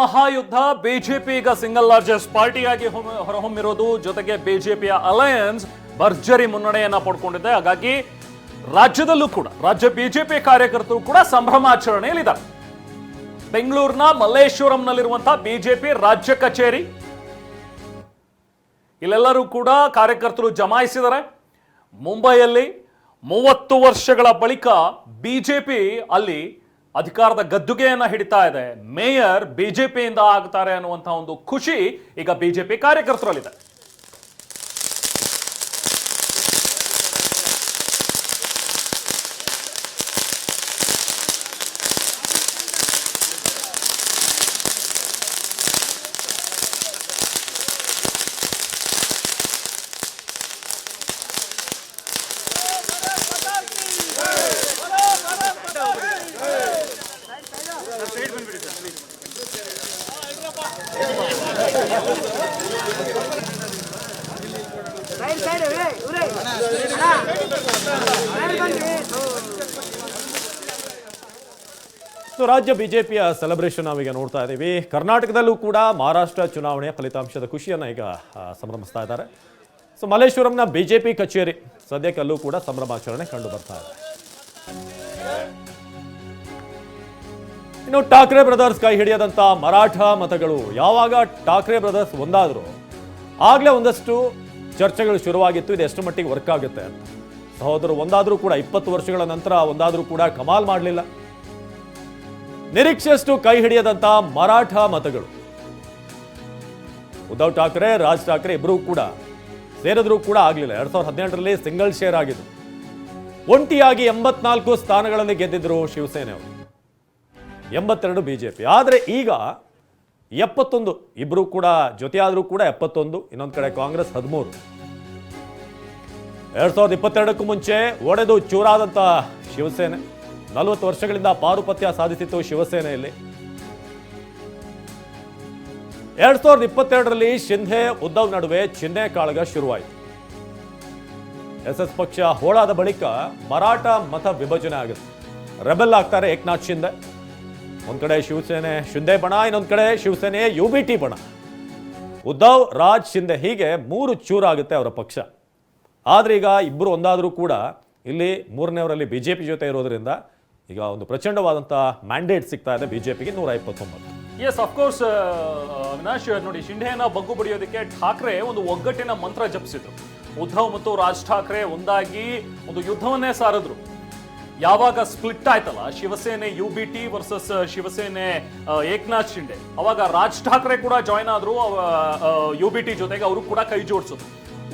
ಮಹಾಯುದ್ಧ. BJP ಈಗ single largest ಪಾರ್ಟಿಯಾಗಿ ಹೊರಹೊಮ್ಮಿರೋದು, ಜೊತೆಗೆ ಬಿಜೆಪಿಯ ಅಲಯನ್ಸ್ ಭರ್ಜರಿ ಮುನ್ನಡೆಯನ್ನ ಪಡ್ಕೊಂಡಿದೆ. ಹಾಗಾಗಿ ರಾಜ್ಯದಲ್ಲೂ ಕೂಡ ರಾಜ್ಯ ಬಿಜೆಪಿ ಕಾರ್ಯಕರ್ತರು ಕೂಡ ಸಂಭ್ರಮಾಚರಣೆಯಲ್ಲಿದ್ದಾರೆ. ಬೆಂಗಳೂರಿನ ಮಲ್ಲೇಶ್ವರಂನಲ್ಲಿರುವಂತಹ ಬಿಜೆಪಿ ರಾಜ್ಯ ಕಚೇರಿ, ಇಲ್ಲೆಲ್ಲರೂ ಕೂಡ ಕಾರ್ಯಕರ್ತರು ಜಮಾಯಿಸಿದ್ದಾರೆ. ಮುಂಬೈಯಲ್ಲಿ 30 ವರ್ಷಗಳ ಬಳಿಕ ಬಿಜೆಪಿ ಅಲ್ಲಿ ಅಧಿಕಾರದ ಗದ್ದುಗೆಯನ್ನ ಹಿಡಿತಾ ಇದೆ. ಮೇಯರ್ ಬಿಜೆಪಿಯಿಂದ ಆಗ್ತಾರೆ ಅನ್ನುವಂತಹ ಒಂದು ಖುಷಿ ಈಗ ಬಿಜೆಪಿ ಕಾರ್ಯಕರ್ತರಲ್ಲಿದೆ. ರಾಜ್ಯ ಬಿಜೆಪಿಯ ಸೆಲೆಬ್ರೇಷನ್ ನಾವೀಗ ನೋಡ್ತಾ ಇದ್ದೀವಿ. ಕರ್ನಾಟಕದಲ್ಲೂ ಕೂಡ ಮಹಾರಾಷ್ಟ್ರ ಚುನಾವಣೆಯ ಫಲಿತಾಂಶದ ಖುಷಿಯನ್ನು ಈಗ ಸಂಭ್ರಮಿಸ್ತಾ ಇದ್ದಾರೆ. ಸೊ ಮಲ್ಲೇಶ್ವರಂನ ಬಿಜೆಪಿ ಕಚೇರಿ ಸದ್ಯಕ್ಕಲ್ಲೂ ಕೂಡ ಸಂಭ್ರಮಾಚರಣೆ ಕಂಡು ಬರ್ತಾ ಇದೆ. ಇನ್ನು ಠಾಕ್ರೆ ಬ್ರದರ್ಸ್ ಕೈ ಹಿಡಿಯದಂತ ಮರಾಠ ಮತಗಳು ಯಾವಾಗ ಠಾಕ್ರೆ ಬ್ರದರ್ಸ್ ಒಂದಾದ್ರು ಆಗ್ಲೇ ಒಂದಷ್ಟು ಚರ್ಚೆಗಳು ಶುರುವಾಗಿತ್ತು, ಇದು ಎಷ್ಟು ಮಟ್ಟಿಗೆ ವರ್ಕ್ ಆಗುತ್ತೆ ಅಂತ. ಸಹೋದರರು ಒಂದಾದ್ರೂ ಕೂಡ 20 ವರ್ಷಗಳ ನಂತರ ಒಂದಾದ್ರೂ ಕೂಡ ಕಮಾಲ್ ಮಾಡಲಿಲ್ಲ. ನಿರೀಕ್ಷೆಯಷ್ಟು ಕೈ ಹಿಡಿಯದಂತ ಮರಾಠ ಮತಗಳು. ಉದ್ಧವ್ ಠಾಕ್ರೆ, ರಾಜ್ ಠಾಕ್ರೆ ಇಬ್ಬರೂ ಕೂಡ ಸೇರಿದ್ರೂ ಕೂಡ ಆಗಲಿಲ್ಲ. 2018ರಲ್ಲಿ ಸಿಂಗಲ್ ಶೇರ್ ಆಗಿದ್ದು. ಒಂಟಿಯಾಗಿ 84 ಸ್ಥಾನಗಳಲ್ಲಿ ಗೆದ್ದಿದ್ರು ಶಿವಸೇನೆ ಅವರು, 82 ಬಿಜೆಪಿ. ಆದರೆ ಈಗ 71, ಇಬ್ಬರು ಕೂಡ ಜೊತೆಯಾದರೂ ಕೂಡ 71, ಇನ್ನೊಂದು ಕಡೆ ಕಾಂಗ್ರೆಸ್ 13. 2022ಕ್ಕೂ ಮುಂಚೆ ಒಡೆದು ಚೂರಾದಂತ ಶಿವಸೇನೆ 40 ವರ್ಷಗಳಿಂದ ಪಾರುಪತ್ಯ ಸಾಧಿಸಿತ್ತು ಶಿವಸೇನೆಯಲ್ಲಿ. 2022ರಲ್ಲಿ ಶಿಂಧೆ ಉದ್ಧವ್ ನಡುವೆ ಚಿಹ್ನೆ ಕಾಳಗ ಶುರುವಾಯಿತು. ಎಸ್ ಪಕ್ಷ ಹೋಳಾದ ಬಳಿಕ ಮರಾಠ ಮತ ವಿಭಜನೆ ಆಗುತ್ತೆ. ರೆಬೆಲ್ ಆಗ್ತಾರೆ ಏಕನಾಥ್ ಶಿಂಧೆ. ಒಂದ್ ಕಡೆ ಶಿವಸೇನೆ ಶಿಂಧೆ ಬಣ, ಇನ್ನೊಂದ್ ಕಡೆ ಶಿವಸೇನೆ UBT ಬಣ. ಉದ್ಧವ್, ರಾಜ್, ಶಿಂಧೆ ಹೀಗೆ 3 ಚೂರಾಗುತ್ತೆ ಅವರ ಪಕ್ಷ. ಆದ್ರೆ ಈಗ ಇಬ್ಬರು ಒಂದಾದ್ರೂ ಕೂಡ ಇಲ್ಲಿ ಮೂರನೇವರಲ್ಲಿ ಬಿಜೆಪಿ ಜೊತೆ ಇರೋದ್ರಿಂದ ಈಗ ಒಂದು ಪ್ರಚಂಡವಾದಂಥ ಮ್ಯಾಂಡೇಟ್ ಸಿಗ್ತಾ ಇದೆ ಬಿಜೆಪಿಗೆ 129. ಎಸ್, ಅಫ್ಕೋರ್ಸ್ ಅವಿನಾಶ್, ನೋಡಿ, ಶಿಂಧೆಯನ್ನ ಬಗ್ಗು ಬಡಿಯೋದಕ್ಕೆ ಠಾಕ್ರೆ ಒಂದು ಒಗ್ಗಟ್ಟಿನ ಮಂತ್ರ ಜಪಿಸಿದ್ರು. ಉದ್ಧವ್ ಮತ್ತು ರಾಜ್ ಠಾಕ್ರೆ ಒಂದಾಗಿ ಒಂದು ಯುದ್ಧವನ್ನೇ ಸಾರಿದ್ರು. ಯಾವಾಗ ಸ್ಪ್ಲಿಟ್ ಆಯ್ತಲ್ಲ, ಶಿವಸೇನೆ UBT ವರ್ಸಸ್ ಶಿವಸೇನೆ ಏಕನಾಥ್ ಶಿಂಧೆ, ಅವಾಗ ರಾಜ್ ಠಾಕ್ರೆ ಕೂಡ ಜಾಯ್ನ್ ಆದ್ರು UBT ಜೊತೆಗೆ. ಅವರು ಕೂಡ ಕೈ ಜೋಡಿಸಿದ್ರು,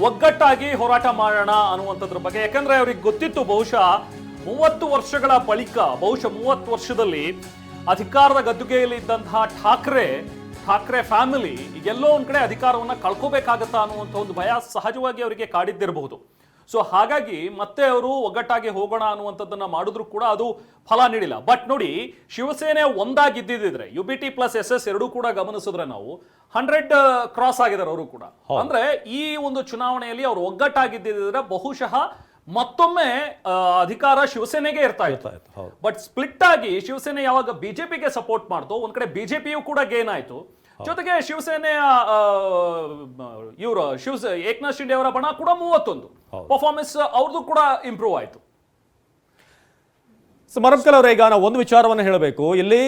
ಒಗ್ಗಟ್ಟಾಗಿ ಹೋರಾಟ ಮಾಡೋಣ ಅನ್ನುವಂಥದ್ರ ಬಗ್ಗೆ. ಯಾಕಂದ್ರೆ ಅವ್ರಿಗೆ ಗೊತ್ತಿತ್ತು, ಬಹುಶಃ 30 ವರ್ಷಗಳ ಬಳಿಕ, ಬಹುಶಃ 30 ವರ್ಷದಲ್ಲಿ ಅಧಿಕಾರದ ಗದ್ದುಗೆಯಲ್ಲಿ ಇದ್ದಂತಹ ಠಾಕ್ರೆ ಫ್ಯಾಮಿಲಿ ಎಲ್ಲೋ ಒಂದ್ ಕಡೆ ಅಧಿಕಾರವನ್ನ ಕಳ್ಕೋಬೇಕಾಗತ್ತಾ ಅನ್ನುವಂಥ ಒಂದು ಭಯ ಸಹಜವಾಗಿ ಅವರಿಗೆ ಕಾಡಿದ್ದಿರಬಹುದು. ಸೊ ಹಾಗಾಗಿ ಮತ್ತೆ ಅವರು ಒಗ್ಗಟ್ಟಾಗಿ ಹೋಗೋಣ ಅನ್ನುವಂಥದ್ದನ್ನ ಮಾಡಿದ್ರು ಕೂಡ ಅದು ಫಲ ನೀಡಿಲ್ಲ. ಬಟ್ ನೋಡಿ, ಶಿವಸೇನೆ ಒಂದಾಗಿದ್ದಿದ್ರೆ UBT ಪ್ಲಸ್ SS ಎರಡೂ ಕೂಡ ಗಮನಿಸಿದ್ರೆ ನಾವು 100 ಕ್ರಾಸ್ ಆಗಿದ್ದಾರೆ ಅವರು ಕೂಡ. ಅಂದ್ರೆ ಈ ಒಂದು ಚುನಾವಣೆಯಲ್ಲಿ ಅವರು ಒಗ್ಗಟ್ಟಾಗಿದ್ದಿದ್ರೆ ಬಹುಶಃ ಮತ್ತೊಮ್ಮೆ ಅಧಿಕಾರ ಶಿವಸೇನೆಗೆ ಇರ್ತಾ ಇತ್ತು. ಬಟ್ ಸ್ಪ್ಲಿಟ್ ಆಗಿ ಶಿವಸೇನೆ ಯಾವಾಗ ಬಿಜೆಪಿಗೆ ಸಪೋರ್ಟ್ ಮಾಡ್ತು, ಒಂದ್ ಕಡೆ ಬಿಜೆಪಿಯು ಕೂಡ ಗೇನ್ ಆಯ್ತು, ಜೊತೆಗೆ ಶಿವಸೇನೆಯ ಏಕನಾಥ್ ಶಿಂಧೆ ಅವರ ಬಣ ಕೂಡ 31 ಪರ್ಫಾರ್ಮೆನ್ಸ್ ಅವ್ರದ್ದು ಕೂಡ ಇಂಪ್ರೂವ್ ಆಯ್ತು. ಮರಬ್ಕಲ್ ಅವರೇ, ಈಗ ನಾವು ಒಂದು ವಿಚಾರವನ್ನು ಹೇಳಬೇಕು. ಇಲ್ಲಿ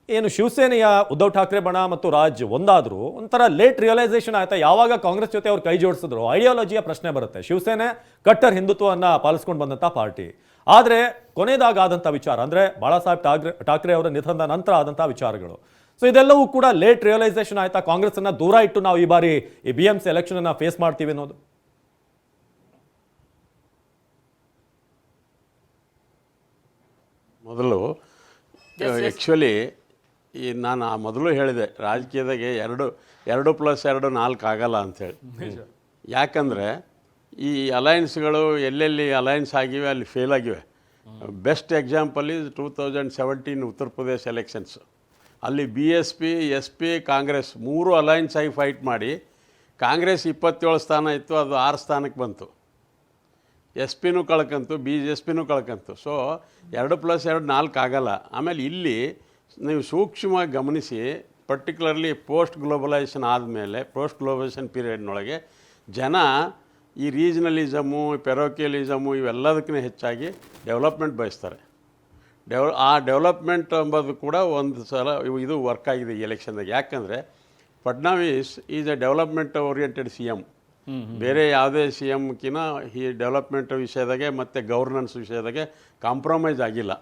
ಏನು ಶಿವಸೇನೆಯ ಉದ್ಧವ್ ಠಾಕ್ರೆ ಬಣ ಮತ್ತು ರಾಜ್ ಒಂದಾದ್ರು ಒಂಥರ ಲೇಟ್ ರಿಯಲೈಸೇಷನ್ ಆಯ್ತಾ? ಯಾವಾಗ ಕಾಂಗ್ರೆಸ್ ಜೊತೆ ಅವ್ರು ಕೈ ಜೋಡಿಸಿದ್ರು ಐಡಿಯಾಲಜಿಯ ಪ್ರಶ್ನೆ ಬರುತ್ತೆ. ಶಿವಸೇನೆ ಕಟ್ಟರ್ ಹಿಂದುತ್ವವನ್ನ ಪಾಲಿಸ್ಕೊಂಡು ಬಂದಂತ ಪಾರ್ಟಿ. ಆದ್ರೆ ಕೊನೆಯದಾಗಾದಂಥ ವಿಚಾರ ಅಂದ್ರೆ ಬಾಳಾ ಸಾಹೇಬ್ ಠಾಕ್ರೆ ಅವರ ನಿಧನದ ನಂತರ ಆದಂತಹ ವಿಚಾರಗಳು. ಸೊ ಇದೆಲ್ಲವೂ ಕೂಡ ಲೇಟ್ ರಿಯಲೈಸೇಷನ್ ಆಯ್ತಾ? ಕಾಂಗ್ರೆಸ್ ಅನ್ನ ದೂರ ಇಟ್ಟು ನಾವು ಈ ಬಾರಿ ಈ BMC ಎಲೆಕ್ಷನ್ ಅನ್ನ ಫೇಸ್ ಮಾಡ್ತೀವಿ ಅನ್ನೋದು. ಮೊದಲು ಆ್ಯಕ್ಚುಲಿ ನಾನು ಮೊದಲು ಹೇಳಿದೆ, ರಾಜಕೀಯದಾಗೆ 2+2 4 ಆಗಲ್ಲ ಅಂಥೇಳಿ. ಯಾಕಂದರೆ ಈ ಅಲಯನ್ಸ್ಗಳು ಎಲ್ಲೆಲ್ಲಿ ಅಲಯನ್ಸ್ ಆಗಿವೆ ಅಲ್ಲಿ ಫೇಲ್ ಆಗಿವೆ. Best example is 2017 Uttar Pradesh elections. ಅಲ್ಲಿ BSP, SP, ಕಾಂಗ್ರೆಸ್ 3 ಅಲಯನ್ಸ್ ಆಗಿ ಫೈಟ್ ಮಾಡಿ ಕಾಂಗ್ರೆಸ್ 27 ಸ್ಥಾನ ಇತ್ತು, ಅದು 6 ಸ್ಥಾನಕ್ಕೆ ಬಂತು. SP ನೂ ಕಳ್ಕಂತು, BSP ನೂ ಕಳ್ಕಂತು. ಸೊ 2+2 4 ಆಗಲ್ಲ. ಆಮೇಲೆ ಇಲ್ಲಿ ನೀವು ಸೂಕ್ಷ್ಮವಾಗಿ ಗಮನಿಸಿ, ಪರ್ಟಿಕ್ಯುಲರ್ಲಿ ಪೋಸ್ಟ್ ಗ್ಲೋಬಲೈಸೇಷನ್ ಆದಮೇಲೆ ಪೋಸ್ಟ್ ಗ್ಲೋಬಲೈಸೇಷನ್ ಪೀರಿಯಡ್ನೊಳಗೆ ಜನ ಈ ರೀಜನಲಿಸಮು ಪೆರೋಕಿಯಲಿಸಮು ಇವೆಲ್ಲದಕ್ಕಿಂತ ಹೆಚ್ಚಾಗಿ ಡೆವಲಪ್ಮೆಂಟ್ ಬಯಸ್ತಾರೆ. ಆ ಡೆವಲಪ್ಮೆಂಟ್ ಎಂಬುದು ಕೂಡ ಒಂದು ಸಲ ಇದು ವರ್ಕ್ ಆಗಿದೆ ಈ ಎಲೆಕ್ಷನ್ದಾಗ. ಯಾಕಂದರೆ Fadnavis is A development oriented C M. ಬೇರೆ ಯಾವುದೇ ಸಿ ಎಮ್ಕಿನ ಈ ಡೆವಲಪ್ಮೆಂಟ್ ವಿಷಯದಾಗೆ ಮತ್ತು ಗವರ್ನೆನ್ಸ್ ವಿಷಯದಾಗೆ ಕಾಂಪ್ರಮೈಸ್ ಆಗಿಲ್ಲ.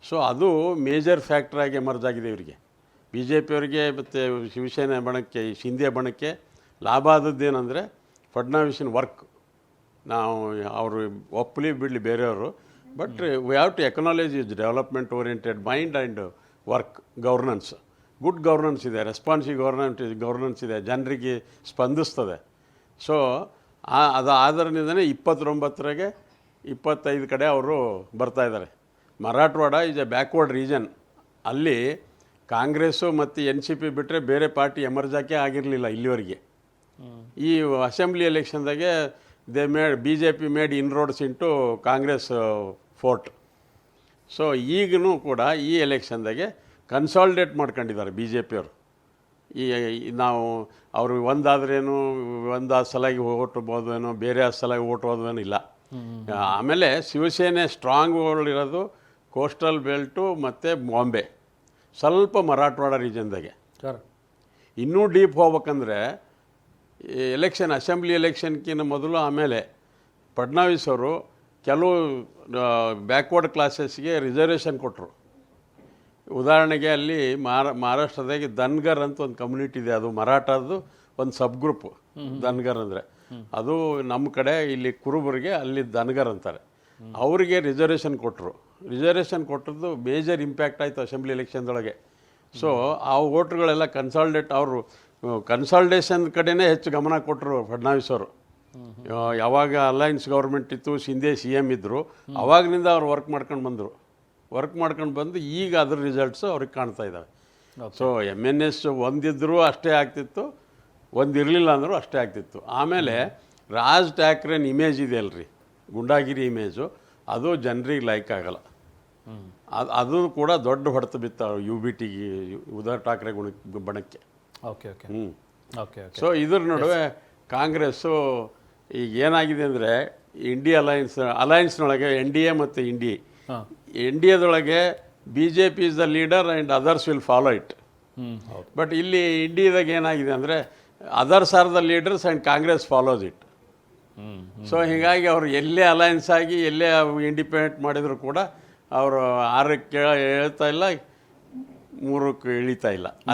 ಸೊ ಅದು ಮೇಜರ್ ಫ್ಯಾಕ್ಟ್ರಾಗಿ ಎಮರ್ಜ್ ಆಗಿದೆ ಇವರಿಗೆ. ಬಿ ಜೆ ಪಿಯವರಿಗೆ ಮತ್ತು ಶಿವಸೇನೆ ಬಣಕ್ಕೆ ಈ ಶಿಂದೆ ಬಣಕ್ಕೆ ಲಾಭ ಆದದ್ದೇನೆಂದರೆ ಫಡ್ನವೀಸಿನ ವರ್ಕ್. ನಾವು ಅವರು ಒಪ್ಪಲಿ ಬಿಡಲಿ ಬೇರೆಯವರು, but we have to acknowledge is development oriented mind and work governance. Good governance ಇದೆ, ರೆಸ್ಪಾನ್ಸಿವ್ ಗವರ್ನೆನ್ಸ್ ಇದೆ, ಜನರಿಗೆ ಸ್ಪಂದಿಸ್ತದೆ. ಸೊ ಅದು ಆಧಾರದಿಂದನೇ 29 25 ಕಡೆ ಅವರು ಬರ್ತಾಯಿದ್ದಾರೆ. Marathwada is a backward region. ಅಲ್ಲಿ ಕಾಂಗ್ರೆಸ್ಸು ಮತ್ತು NCP ಬಿಟ್ಟರೆ ಬೇರೆ ಪಾರ್ಟಿ ಎಮರ್ಜಾಕೆ ಆಗಿರಲಿಲ್ಲ ಇಲ್ಲಿವರೆಗೆ. ಈ ಅಸೆಂಬ್ಲಿ ಎಲೆಕ್ಷನ್ದಾಗೆ BJP made inroads into Congress fort. So ಈಗಲೂ ಕೂಡ ಈ ಎಲೆಕ್ಷನ್ದಾಗೆ ಕನ್ಸಾಲ್ಡೇಟ್ ಮಾಡ್ಕೊಂಡಿದ್ದಾರೆ BJP ಅವರು. ನಾವು ಅವರು ಒಂದಾದ್ರೇನು ಒಂದು ಸಲಾಗಿ ಓಟ್ ಹೋದ್ವೇನೋ, ಬೇರೆ ಸಲಾಗಿ ಓಟ್ ಹೋದ್ವೇನೋ ಇಲ್ಲ. ಆಮೇಲೆ ಶಿವಸೇನೆ ಸ್ಟ್ರಾಂಗ್ ಹೋಲ್ಡ್ ಇರೋದು ಕೋಸ್ಟಲ್ ಬೆಲ್ಟು ಮತ್ತು ಬಾಂಬೆ, ಸ್ವಲ್ಪ ಮರಾಠವಾಡ ರೀಜನ್ದಾಗೆ. ಇನ್ನೂ ಡೀಪ್ ಹೋಗ್ಬೇಕಂದ್ರೆ ಎಲೆಕ್ಷನ್ ಅಸೆಂಬ್ಲಿ ಎಲೆಕ್ಷನ್ಕಿಂತ ಮೊದಲು ಆಮೇಲೆ ಫಡ್ನವೀಸ್ ಅವರು ಕೆಲವು ಬ್ಯಾಕ್ವರ್ಡ್ ಕ್ಲಾಸಸ್ಗೆ ರಿಸರ್ವೇಷನ್ ಕೊಟ್ಟರು. ಉದಾಹರಣೆಗೆ ಅಲ್ಲಿ ಮಹಾರಾಷ್ಟ್ರದಾಗೆ ಧನ್ಗರ್ ಅಂತ ಒಂದು ಕಮ್ಯುನಿಟಿ ಇದೆ, ಅದು ಮರಾಠದ್ದು ಒಂದು ಸಬ್ ಗ್ರೂಪ್. ಧನ್ಗರ್ ಅಂದರೆ ಅದು ನಮ್ಮ ಕಡೆ ಇಲ್ಲಿ ಕುರುಬರಿಗೆ ಅಲ್ಲಿ ಧನ್ಗರ್ ಅಂತಾರೆ. ಅವರಿಗೆ ರಿಸರ್ವೇಷನ್ ಕೊಟ್ಟರು. ರಿಸರ್ವೇಷನ್ ಕೊಟ್ಟದ್ದು ಮೇಜರ್ ಇಂಪ್ಯಾಕ್ಟ್ ಆಯಿತು ಅಸೆಂಬ್ಲಿ ಎಲೆಕ್ಷನ್ದೊಳಗೆ. ಸೊ ಆ ವೋಟ್ರುಗಳೆಲ್ಲ ಅವರು ಕನ್ಸಾಲ್ಟೇಷನ್ ಕಡೆನೇ ಹೆಚ್ಚು ಗಮನ ಕೊಟ್ಟರು ಫಡ್ನವೀಸ್ ಅವರು. ಯಾವಾಗ ಅಲೈನ್ಸ್ ಗೌರ್ಮೆಂಟ್ ಇತ್ತು, ಶಿಂದೆ CM ಇದ್ದರು, ಅವಾಗಿನಿಂದ ಅವ್ರು ವರ್ಕ್ ಮಾಡ್ಕೊಂಡು ಬಂದು ಈಗ ಅದ್ರ ರಿಸಲ್ಟ್ಸು ಅವ್ರಿಗೆ ಕಾಣ್ತಾ ಇದ್ದಾವೆ. ಸೊ MNS ಒಂದಿದ್ದರೂ ಅಷ್ಟೇ ಆಗ್ತಿತ್ತು, ಒಂದಿರಲಿಲ್ಲ ಅಂದರೂ ಅಷ್ಟೇ ಆಗ್ತಿತ್ತು. ಆಮೇಲೆ ರಾಜ್ ಠಾಕ್ರೆನ್ ಇಮೇಜ್ ಇದೆ ಅಲ್ರಿ, ಗುಂಡಾಗಿರಿ ಇಮೇಜು, ಅದು ಜನರಿಗೆ ಲೈಕ್ ಆಗಲ್ಲ. ಅದು ಕೂಡ ದೊಡ್ಡ ಹೊಡೆತ ಬಿತ್ತ UBTಗೆ, ಉದ್ಧವ್ ಠಾಕ್ರೆ ಬಣಕ್ಕೆ. ಸೊ ಇದ್ರ ನಡುವೆ ಕಾಂಗ್ರೆಸ್ಸು ಈಗ ಏನಾಗಿದೆ ಅಂದರೆ ಅಲೈನ್ಸ್ನೊಳಗೆ NDA ಮತ್ತು NDAದೊಳಗೆ BJP is the leader and others will follow it. But ಇಲ್ಲಿ ಇಂಡಿಯಾದಾಗ ಏನಾಗಿದೆ ಅಂದರೆ others are the leaders and Congress follows it. So ಹೀಗಾಗಿ ಅವರು ಎಲ್ಲೇ ಅಲೈನ್ಸ್ ಆಗಿ ಎಲ್ಲೇ ಇಂಡಿಪೆಂಡೆಂಟ್ ಮಾಡಿದರೂ ಕೂಡ ಅವರು 6ಕ್ಕೆ ಹೇಳ್ತಾ ಇಲ್ಲ, 3ಕ್ಕೆ ಇಳಿತಾ ಇಲ್ಲ.